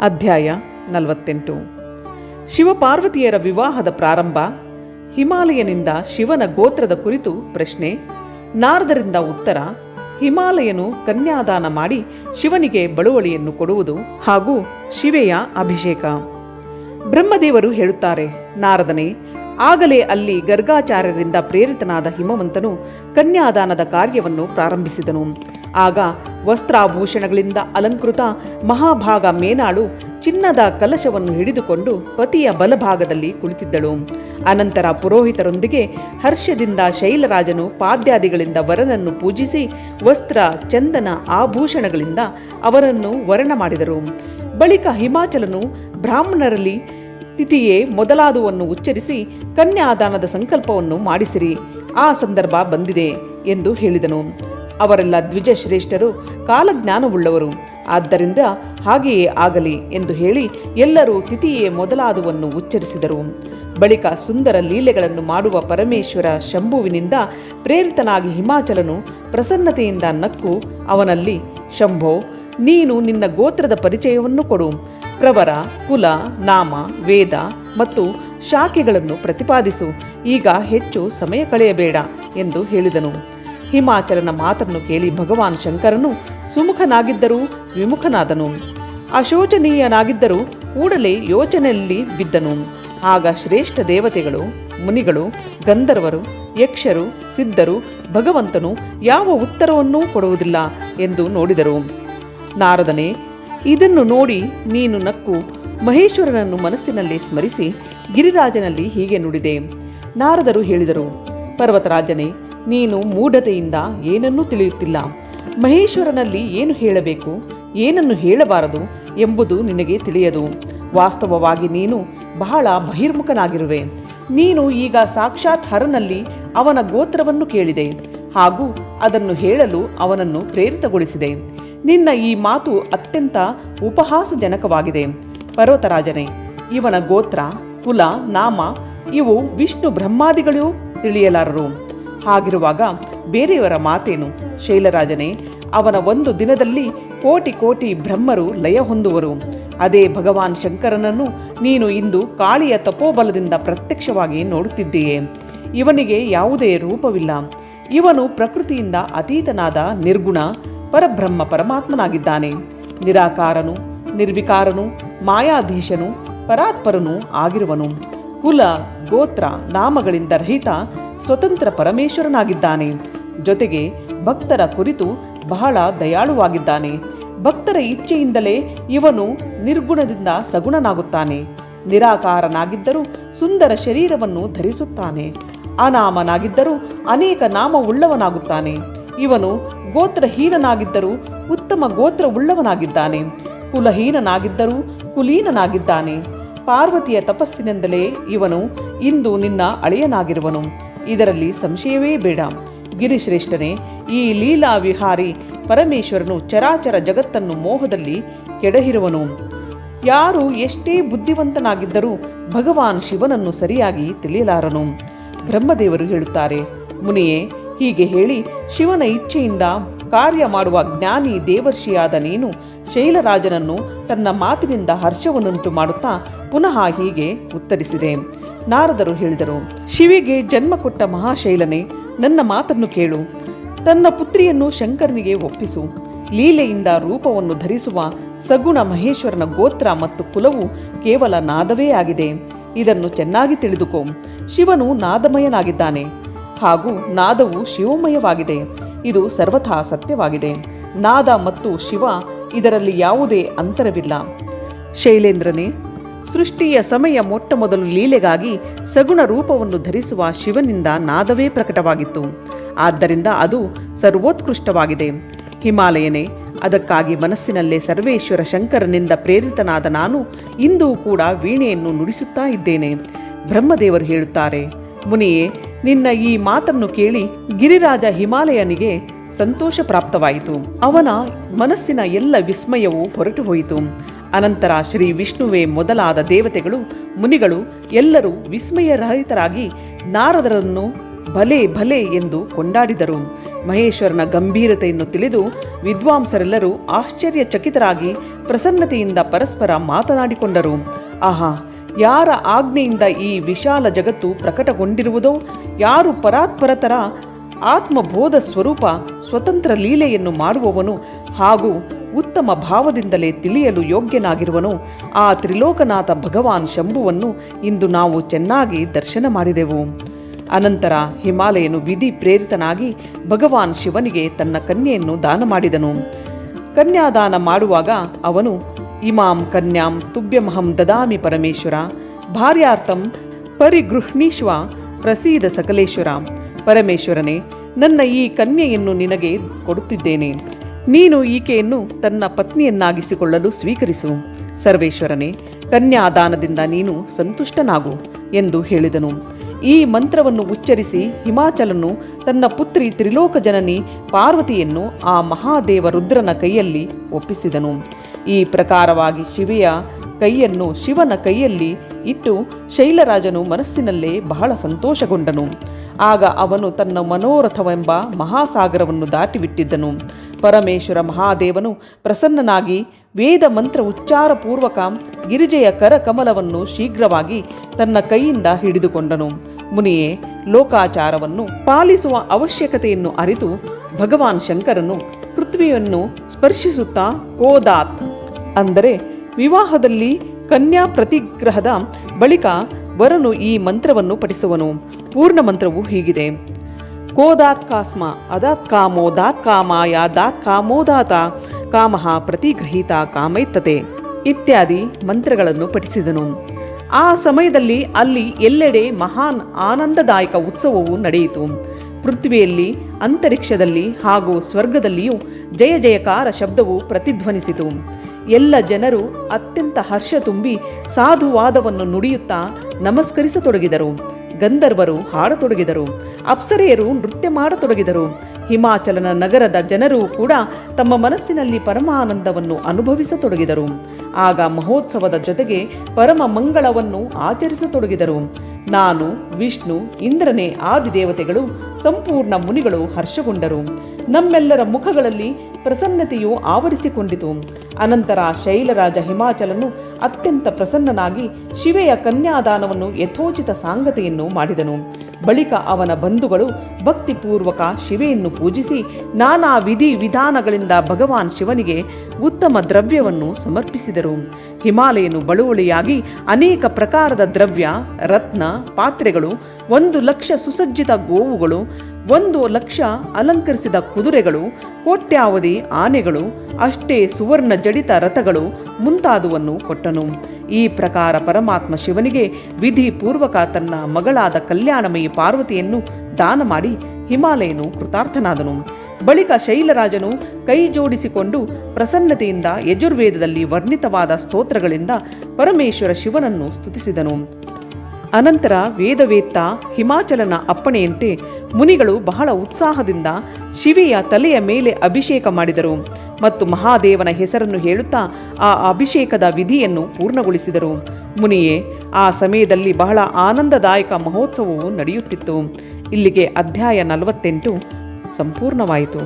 ಅಧ್ಯಾಯ 48. ಶಿವಪಾರ್ವತಿಯರ ವಿವಾಹದ ಪ್ರಾರಂಭ. ಹಿಮಾಲಯನಿಂದ ಶಿವನ ಗೋತ್ರದ ಕುರಿತು ಪ್ರಶ್ನೆ. ನಾರದರಿಂದ ಉತ್ತರ. ಹಿಮಾಲಯನು ಕನ್ಯಾದಾನ ಮಾಡಿ ಶಿವನಿಗೆ ಬಳುವಳಿಯನ್ನು ಕೊಡುವುದು ಹಾಗೂ ಶಿವೆಯ ಅಭಿಷೇಕ. ಬ್ರಹ್ಮದೇವರು ಹೇಳುತ್ತಾರೆ, ನಾರದನೇ, ಆಗಲೇ ಅಲ್ಲಿ ಗರ್ಗಾಚಾರ್ಯರಿಂದ ಪ್ರೇರಿತನಾದ ಹಿಮವಂತನು ಕನ್ಯಾದಾನದ ಕಾರ್ಯವನ್ನು ಪ್ರಾರಂಭಿಸಿದನು. ಆಗ ವಸ್ತ್ರಾಭೂಷಣಗಳಿಂದ ಅಲಂಕೃತ ಮಹಾಭಾಗ ಮೇನಾಳು ಚಿನ್ನದ ಕಲಶವನ್ನು ಹಿಡಿದುಕೊಂಡು ಪತಿಯ ಬಲಭಾಗದಲ್ಲಿ ಕುಳಿತಿದ್ದಳು. ಅನಂತರ ಪುರೋಹಿತರೊಂದಿಗೆ ಹರ್ಷದಿಂದ ಶೈಲರಾಜನು ಪಾದ್ಯಾದಿಗಳಿಂದ ವರನನ್ನು ಪೂಜಿಸಿ ವಸ್ತ್ರ ಚಂದನ ಆಭೂಷಣಗಳಿಂದ ಅವರನ್ನು ವರಣ ಮಾಡಿದರು. ಬಳಿಕ ಹಿಮಾಚಲನು ಬ್ರಾಹ್ಮಣರಲ್ಲಿ ತಿಥಿಯೇ ಮೊದಲಾದವನ್ನು ಉಚ್ಚರಿಸಿ ಕನ್ಯಾದಾನದ ಸಂಕಲ್ಪವನ್ನು ಮಾಡಿಸಿರಿ, ಆ ಸಂದರ್ಭ ಬಂದಿದೆ ಎಂದು ಹೇಳಿದನು. ಅವರೆಲ್ಲ ದ್ವಿಜಶ್ರೇಷ್ಠರು, ಕಾಲಜ್ಞಾನವುಳ್ಳವರು, ಆದ್ದರಿಂದ ಹಾಗೆಯೇ ಆಗಲಿ ಎಂದು ಹೇಳಿ ಎಲ್ಲರೂ ತಿಥಿಯೇ ಮೊದಲಾದವನ್ನು ಉಚ್ಚರಿಸಿದರು. ಬಳಿಕ ಸುಂದರ ಲೀಲೆಗಳನ್ನು ಮಾಡುವ ಪರಮೇಶ್ವರ ಶಂಭುವಿನಿಂದ ಪ್ರೇರಿತನಾಗಿ ಹಿಮಾಚಲನು ಪ್ರಸನ್ನತೆಯಿಂದ ನಕ್ಕು ಅವನಲ್ಲಿ, ಶಂಭೋ, ನೀನು ನಿನ್ನ ಗೋತ್ರದ ಪರಿಚಯವನ್ನು ಕೊಡು, ಪ್ರವರ, ಕುಲ, ನಾಮ, ವೇದ ಮತ್ತು ಶಾಖೆಗಳನ್ನು ಪ್ರತಿಪಾದಿಸು, ಈಗ ಹೆಚ್ಚು ಸಮಯ ಕಳೆಯಬೇಡ ಎಂದು ಹೇಳಿದನು. ಹಿಮಾಚಲನ ಮಾತನ್ನು ಕೇಳಿ ಭಗವಾನ್ ಶಂಕರನು ಸುಮುಖನಾಗಿದ್ದರೂ ವಿಮುಖನಾದನು, ಅಶೋಚನೀಯನಾಗಿದ್ದರೂ ಕೂಡಲೇ ಯೋಚನೆಯಲ್ಲಿ ಬಿದ್ದನು. ಆಗ ಶ್ರೇಷ್ಠ ದೇವತೆಗಳು, ಮುನಿಗಳು, ಗಂಧರ್ವರು, ಯಕ್ಷರು, ಸಿದ್ಧರು ಭಗವಂತನು ಯಾವ ಉತ್ತರವನ್ನೂ ಕೊಡುವುದಿಲ್ಲ ಎಂದು ನೋಡಿದರು. ನಾರದನೇ, ಇದನ್ನು ನೋಡಿ ನೀನು ನಕ್ಕು ಮಹೇಶ್ವರನನ್ನು ಮನಸ್ಸಿನಲ್ಲಿ ಸ್ಮರಿಸಿ ಗಿರಿರಾಜನಲ್ಲಿ ಹೀಗೆ ನುಡಿದೆ. ನಾರದರು ಹೇಳಿದರು, ಪರ್ವತರಾಜನೇ, ನೀನು ಮೂಢತೆಯಿಂದ ಏನನ್ನೂ ತಿಳಿಯುತ್ತಿಲ್ಲ. ಮಹೇಶ್ವರನಲ್ಲಿ ಏನು ಹೇಳಬೇಕು, ಏನನ್ನು ಹೇಳಬಾರದು ಎಂಬುದು ನಿನಗೆ ತಿಳಿಯದು. ವಾಸ್ತವವಾಗಿ ನೀನು ಬಹಳ ಬಹಿರ್ಮುಖನಾಗಿರುವೆ. ನೀನು ಈಗ ಸಾಕ್ಷಾತ್ ಹರನಲ್ಲಿ ಅವನ ಗೋತ್ರವನ್ನು ಕೇಳಿದೆ ಹಾಗೂ ಅದನ್ನು ಹೇಳಲು ಅವನನ್ನು ಪ್ರೇರಿತಗೊಳಿಸಿದೆ. ನಿನ್ನ ಈ ಮಾತು ಅತ್ಯಂತ ಉಪಹಾಸಜನಕವಾಗಿದೆ. ಪರ್ವತರಾಜನೇ, ಇವನ ಗೋತ್ರ, ಕುಲ, ನಾಮ ಇವು ವಿಷ್ಣು ಬ್ರಹ್ಮಾದಿಗಳೂ ತಿಳಿಯಲಾರರು. ಹಾಗಿರುವಾಗ ಬೇರೆಯವರ ಮಾತೇನು? ಶೈಲರಾಜನೇ, ಅವನ ಒಂದು ದಿನದಲ್ಲಿ ಕೋಟಿ ಕೋಟಿ ಬ್ರಹ್ಮರು ಲಯ ಹೊಂದುವರು. ಅದೇ ಭಗವಾನ್ ಶಂಕರನನ್ನು ನೀನು ಇಂದು ಕಾಳಿಯ ತಪೋಬಲದಿಂದ ಪ್ರತ್ಯಕ್ಷವಾಗಿ ನೋಡುತ್ತಿದ್ದೀಯೆ. ಇವನಿಗೆ ಯಾವುದೇ ರೂಪವಿಲ್ಲ. ಇವನು ಪ್ರಕೃತಿಯಿಂದ ಅತೀತನಾದ ನಿರ್ಗುಣ ಪರಬ್ರಹ್ಮ ಪರಮಾತ್ಮನಾಗಿದ್ದಾನೆ. ನಿರಾಕಾರನು, ನಿರ್ವಿಕಾರನು, ಮಾಯಾಧೀಶನು, ಪರಾತ್ಪರನೂ ಆಗಿರುವನು. ಕುಲ, ಗೋತ್ರ, ನಾಮಗಳಿಂದ ರಹಿತ ಸ್ವತಂತ್ರ ಪರಮೇಶ್ವರನಾಗಿದ್ದಾನೆ. ಜೊತೆಗೆ ಭಕ್ತರ ಕುರಿತು ಬಹಳ ದಯಾಳುವಾಗಿದ್ದಾನೆ. ಭಕ್ತರ ಇಚ್ಛೆಯಿಂದಲೇ ಇವನು ನಿರ್ಗುಣದಿಂದ ಸಗುಣನಾಗುತ್ತಾನೆ. ನಿರಾಕಾರನಾಗಿದ್ದರೂ ಸುಂದರ ಶರೀರವನ್ನು ಧರಿಸುತ್ತಾನೆ. ಅನಾಮನಾಗಿದ್ದರೂ ಅನೇಕ ನಾಮವುಳ್ಳವನಾಗುತ್ತಾನೆ. ಇವನು ಗೋತ್ರಹೀನನಾಗಿದ್ದರೂ ಉತ್ತಮ ಗೋತ್ರವುಳ್ಳವನಾಗಿದ್ದಾನೆ. ಕುಲಹೀನನಾಗಿದ್ದರೂ ಕುಲೀನನಾಗಿದ್ದಾನೆ. ಪಾರ್ವತಿಯ ತಪಸ್ಸಿನಿಂದಲೇ ಇವನು ಇಂದು ನಿನ್ನ ಅಳಿಯನಾಗಿರುವನು, ಇದರಲ್ಲಿ ಸಂಶಯವೇ ಬೇಡ. ಗಿರಿಶ್ರೇಷ್ಠನೇ, ಈ ಲೀಲಾ ವಿಹಾರಿ ಪರಮೇಶ್ವರನು ಚರಾಚರ ಜಗತ್ತನ್ನು ಮೋಹದಲ್ಲಿ ಕೆಡಹಿರುವನು. ಯಾರು ಎಷ್ಟೇ ಬುದ್ಧಿವಂತನಾಗಿದ್ದರೂ ಭಗವಾನ್ ಶಿವನನ್ನು ಸರಿಯಾಗಿ ತಿಳಿಯಲಾರನು. ಬ್ರಹ್ಮದೇವರು ಹೇಳುತ್ತಾರೆ, ಮುನಿಯೇ, ಹೀಗೆ ಹೇಳಿ ಶಿವನ ಇಚ್ಛೆಯಿಂದ ಕಾರ್ಯ ಮಾಡುವ ಜ್ಞಾನಿ ದೇವರ್ಷಿಯಾದ ನೀನು ಶೈಲರಾಜನನ್ನು ತನ್ನ ಮಾತಿನಿಂದ ಹರ್ಷವನ್ನುಂಟು ಮಾಡುತ್ತಾ ಪುನಃ ಹೀಗೆ ಉತ್ತರಿಸಿದೆ. ನಾರದರು ಹೇಳಿದರು, ಶಿವಿಗೆ ಜನ್ಮ ಕೊಟ್ಟ ಮಹಾಶೈಲನೇ, ನನ್ನ ಮಾತನ್ನು ಕೇಳು. ತನ್ನ ಪುತ್ರಿಯನ್ನು ಶಂಕರನಿಗೆ ಒಪ್ಪಿಸು. ಲೀಲೆಯಿಂದ ರೂಪವನ್ನು ಧರಿಸುವ ಸಗುಣ ಮಹೇಶ್ವರನ ಗೋತ್ರ ಮತ್ತು ಕುಲವು ಕೇವಲ ನಾದವೇ ಆಗಿದೆ. ಇದನ್ನು ಚೆನ್ನಾಗಿ ತಿಳಿದುಕೋ. ಶಿವನು ನಾದಮಯನಾಗಿದ್ದಾನೆ ಹಾಗೂ ನಾದವು ಶಿವಮಯವಾಗಿದೆ. ಇದು ಸರ್ವಥಾ ಸತ್ಯವಾಗಿದೆ. ನಾದ ಮತ್ತು ಶಿವ, ಇದರಲ್ಲಿ ಯಾವುದೇ ಅಂತರವಿಲ್ಲ. ಶೈಲೇಂದ್ರನೇ, ಸೃಷ್ಟಿಯ ಸಮಯ ಮೊಟ್ಟಮೊದಲು ಲೀಲೆಗಾಗಿ ಸಗುಣ ರೂಪವನ್ನು ಧರಿಸುವ ಶಿವನಿಂದ ನಾದವೇ ಪ್ರಕಟವಾಗಿತ್ತು. ಆದ್ದರಿಂದ ಅದು ಸರ್ವೋತ್ಕೃಷ್ಟವಾಗಿದೆ. ಹಿಮಾಲಯನೇ, ಅದಕ್ಕಾಗಿ ಮನಸ್ಸಿನಲ್ಲೇ ಸರ್ವೇಶ್ವರ ಶಂಕರನಿಂದ ಪ್ರೇರಿತನಾದ ನಾನು ಇಂದೂ ಕೂಡ ವೀಣೆಯನ್ನು ನುಡಿಸುತ್ತಾ ಇದ್ದೇನೆ. ಬ್ರಹ್ಮದೇವರು ಹೇಳುತ್ತಾರೆ, ಮುನಿಯೇ, ನಿನ್ನ ಈ ಮಾತನ್ನು ಕೇಳಿ ಗಿರಿರಾಜ ಹಿಮಾಲಯನಿಗೆ ಸಂತೋಷ ಪ್ರಾಪ್ತವಾಯಿತು. ಅವನ ಮನಸ್ಸಿನ ಎಲ್ಲ ವಿಸ್ಮಯವೂ ಹೊರಟು ಹೋಯಿತು. ಅನಂತರ ಶ್ರೀ ವಿಷ್ಣುವೇ ಮೊದಲಾದ ದೇವತೆಗಳು, ಮುನಿಗಳು ಎಲ್ಲರೂ ವಿಸ್ಮಯರಹಿತರಾಗಿ ನಾರದರನ್ನು ಭಲೆ ಭಲೆ ಎಂದು ಕೊಂಡಾಡಿದರು. ಮಹೇಶ್ವರನ ಗಂಭೀರತೆಯನ್ನು ತಿಳಿದು ವಿದ್ವಾಂಸರೆಲ್ಲರೂ ಆಶ್ಚರ್ಯಚಕಿತರಾಗಿ ಪ್ರಸನ್ನತೆಯಿಂದ ಪರಸ್ಪರ ಮಾತನಾಡಿಕೊಂಡರು. ಆಹಾ, ಯಾರ ಆಜ್ಞೆಯಿಂದ ಈ ವಿಶಾಲ ಜಗತ್ತು ಪ್ರಕಟಗೊಂಡಿರುವುದೋ, ಯಾರು ಪರಾತ್ಪರತರ ಆತ್ಮಬೋಧ ಸ್ವರೂಪ ಸ್ವತಂತ್ರ ಲೀಲೆಯನ್ನು ಮಾಡುವವನು ಹಾಗೂ ಉತ್ತಮ ಭಾವದಿಂದಲೇ ತಿಳಿಯಲು ಯೋಗ್ಯನಾಗಿರುವನು, ಆ ತ್ರಿಲೋಕನಾಥ ಭಗವಾನ್ ಶಂಭುವನ್ನು ಇಂದು ನಾವು ಚೆನ್ನಾಗಿ ದರ್ಶನ ಮಾಡಿದೆವು. ಅನಂತರ ಹಿಮಾಲಯನು ವಿಧಿ ಪ್ರೇರಿತನಾಗಿ ಭಗವಾನ್ ಶಿವನಿಗೆ ತನ್ನ ಕನ್ಯೆಯನ್ನು ದಾನ ಮಾಡಿದನು. ಕನ್ಯಾದಾನ ಮಾಡುವಾಗ ಅವನು, ಇಮಾಂ ಕನ್ಯಾಂ ತುಭ್ಯಮಹಂ ದದಾಮಿ ಪರಮೇಶ್ವರ, ಭಾರ್ಯಾರ್ಥಂ ಪರಿಗೃಹ್ಣೀಶ್ವ ಪ್ರಸೀದ ಸಕಲೇಶ್ವರ. ಪರಮೇಶ್ವರನೇ, ನನ್ನ ಈ ಕನ್ಯೆಯನ್ನು ನಿನಗೆ ಕೊಡುತ್ತಿದ್ದೇನೆ. ನೀನು ಈಕೆಯನ್ನು ತನ್ನ ಪತ್ನಿಯನ್ನಾಗಿಸಿಕೊಳ್ಳಲು ಸ್ವೀಕರಿಸು. ಸರ್ವೇಶ್ವರನೇ, ಕನ್ಯಾದಾನದಿಂದ ನೀನು ಸಂತುಷ್ಟನಾಗು ಎಂದು ಹೇಳಿದನು. ಈ ಮಂತ್ರವನ್ನು ಉಚ್ಚರಿಸಿ ಹಿಮಾಚಲನು ತನ್ನ ಪುತ್ರಿ ತ್ರಿಲೋಕ ಜನನಿ ಪಾರ್ವತಿಯನ್ನು ಆ ಮಹಾದೇವ ರುದ್ರನ ಕೈಯಲ್ಲಿ ಒಪ್ಪಿಸಿದನು. ಈ ಪ್ರಕಾರವಾಗಿ ಶಿವನ ಕೈಯಲ್ಲಿ ಇಟ್ಟು ಶೈಲರಾಜನು ಮನಸ್ಸಿನಲ್ಲೇ ಬಹಳ ಸಂತೋಷಗೊಂಡನು. ಆಗ ಅವನು ತನ್ನ ಮನೋರಥವೆಂಬ ಮಹಾಸಾಗರವನ್ನು ದಾಟಿಬಿಟ್ಟಿದ್ದನು. ಪರಮೇಶ್ವರ ಮಹಾದೇವನು ಪ್ರಸನ್ನನಾಗಿ ವೇದ ಮಂತ್ರ ಉಚ್ಚಾರಪೂರ್ವಕ ಗಿರಿಜೆಯ ಕರಕಮಲವನ್ನು ಶೀಘ್ರವಾಗಿ ತನ್ನ ಕೈಯಿಂದ ಹಿಡಿದುಕೊಂಡನು. ಮುನಿಯೇ, ಲೋಕಾಚಾರವನ್ನು ಪಾಲಿಸುವ ಅವಶ್ಯಕತೆಯನ್ನು ಅರಿತು ಭಗವಾನ್ ಶಂಕರನು ಪೃಥ್ವಿಯನ್ನು ಸ್ಪರ್ಶಿಸುತ್ತಾ ಕೋದಾತ್ ಅಂದರೆ ವಿವಾಹದಲ್ಲಿ ಕನ್ಯಾ ಪ್ರತಿಗ್ರಹದ ಬಳಿಕ ವರನು ಈ ಮಂತ್ರವನ್ನು ಪಠಿಸುವನು. ಪೂರ್ಣ ಮಂತ್ರವು ಹೀಗಿದೆ: ಕೋದಾತ್ ಕಾಸ್ಮ ಅದಾತ್ ಕಾಮೋ ದಾತ್ ಕಾಮಾಯ ದಾತ್ ಕಾಮೋದಾತ ಕಾಮಃ ಪ್ರತಿಗೃಹೀತ ಕಾಮೈತ್ತತೆ ಇತ್ಯಾದಿ ಮಂತ್ರಗಳನ್ನು ಪಠಿಸಿದನು. ಆ ಸಮಯದಲ್ಲಿ ಅಲ್ಲಿ ಎಲ್ಲೆಡೆ ಮಹಾನ್ ಆನಂದದಾಯಕ ಉತ್ಸವವು ನಡೆಯಿತು. ಪೃಥ್ವಿಯಲ್ಲಿ, ಅಂತರಿಕ್ಷದಲ್ಲಿ ಹಾಗೂ ಸ್ವರ್ಗದಲ್ಲಿಯೂ ಜಯ ಜಯಕಾರ ಶಬ್ದವು ಪ್ರತಿಧ್ವನಿಸಿತು. ಎಲ್ಲ ಜನರು ಅತ್ಯಂತ ಹರ್ಷ ತುಂಬಿ ಸಾಧುವಾದವನ್ನು ನುಡಿಯುತ್ತಾ ನಮಸ್ಕರಿಸತೊಡಗಿದರು. ಗಂಧರ್ವರು ಹಾಡತೊಡಗಿದರು, ಅಪ್ಸರೆಯರು ನೃತ್ಯ ಮಾಡತೊಡಗಿದರು. ಹಿಮಾಚಲನ ನಗರದ ಜನರೂ ಕೂಡ ತಮ್ಮ ಮನಸ್ಸಿನಲ್ಲಿ ಪರಮಾನಂದವನ್ನು ಅನುಭವಿಸತೊಡಗಿದರು. ಆಗ ಮಹೋತ್ಸವದ ಜೊತೆಗೆ ಪರಮ ಮಂಗಳವನ್ನು ಆಚರಿಸತೊಡಗಿದರು. ನಾನು, ವಿಷ್ಣು, ಇಂದ್ರನೇ ಆದಿದೇವತೆಗಳು, ಸಂಪೂರ್ಣ ಮುನಿಗಳು ಹರ್ಷಗೊಂಡರು. ನಮ್ಮೆಲ್ಲರ ಮುಖಗಳಲ್ಲಿ ಪ್ರಸನ್ನತೆಯು ಆವರಿಸಿಕೊಂಡಿತು. ಅನಂತರ ಶೈಲರಾಜ ಹಿಮಾಚಲನು ಅತ್ಯಂತ ಪ್ರಸನ್ನನಾಗಿ ಶಿವೆಯ ಕನ್ಯಾದಾನವನ್ನು ಯಥೋಚಿತ ಸಾಂಗತೆಯನ್ನು ಮಾಡಿದನು. ಬಳಿಕ ಅವನ ಬಂಧುಗಳು ಭಕ್ತಿಪೂರ್ವಕ ಶಿವೆಯನ್ನು ಪೂಜಿಸಿ ನಾನಾ ವಿಧಿ ವಿಧಾನಗಳಿಂದ ಭಗವಾನ್ ಶಿವನಿಗೆ ಉತ್ತಮ ದ್ರವ್ಯವನ್ನು ಸಮರ್ಪಿಸಿದರು. ಹಿಮಾಲಯನು ಬಳುವಳಿಯಾಗಿ ಅನೇಕ ಪ್ರಕಾರದ ದ್ರವ್ಯ, ರತ್ನ, ಪಾತ್ರೆಗಳು, 1,00,000 ಸುಸಜ್ಜಿತ ಗೋವುಗಳು, 1,00,000 ಅಲಂಕರಿಸಿದ ಕುದುರೆಗಳು, ಕೋಟ್ಯಾವಧಿ ಆನೆಗಳು, ಅಷ್ಟೇ ಸುವರ್ಣ ಜಡಿತ ರಥಗಳು ಮುಂತಾದವನ್ನು ಕೊಟ್ಟನು. ಈ ಪ್ರಕಾರ ಪರಮಾತ್ಮ ಶಿವನಿಗೆ ವಿಧಿಪೂರ್ವಕ ತನ್ನ ಮಗಳಾದ ಕಲ್ಯಾಣಮಯಿ ಪಾರ್ವತಿಯನ್ನು ದಾನ ಮಾಡಿ ಹಿಮಾಲಯನು ಕೃತಾರ್ಥನಾದನು. ಬಳಿಕ ಶೈಲರಾಜನು ಕೈ ಜೋಡಿಸಿಕೊಂಡು ಪ್ರಸನ್ನತೆಯಿಂದ ಯಜುರ್ವೇದದಲ್ಲಿ ವರ್ಣಿತವಾದ ಸ್ತೋತ್ರಗಳಿಂದ ಪರಮೇಶ್ವರ ಶಿವನನ್ನು ಸ್ತುತಿಸಿದನು. ಅನಂತರ ವೇದವೇತ್ತ ಹಿಮಾಚಲನ ಅಪ್ಪಣೆಯಂತೆ ಮುನಿಗಳು ಬಹಳ ಉತ್ಸಾಹದಿಂದ ಶಿವೆಯ ತಲೆಯ ಮೇಲೆ ಅಭಿಷೇಕ ಮಾಡಿದರು ಮತ್ತು ಮಹಾದೇವನ ಹೆಸರನ್ನು ಹೇಳುತ್ತಾ ಆ ಅಭಿಷೇಕದ ವಿಧಿಯನ್ನು ಪೂರ್ಣಗೊಳಿಸಿದರು. ಮುನಿಯೇ, ಆ ಸಮಯದಲ್ಲಿ ಬಹಳ ಆನಂದದಾಯಕ ಮಹೋತ್ಸವವು ನಡೆಯುತ್ತಿತ್ತು. ಇಲ್ಲಿಗೆ ಅಧ್ಯಾಯ 48 ಸಂಪೂರ್ಣವಾಯಿತು.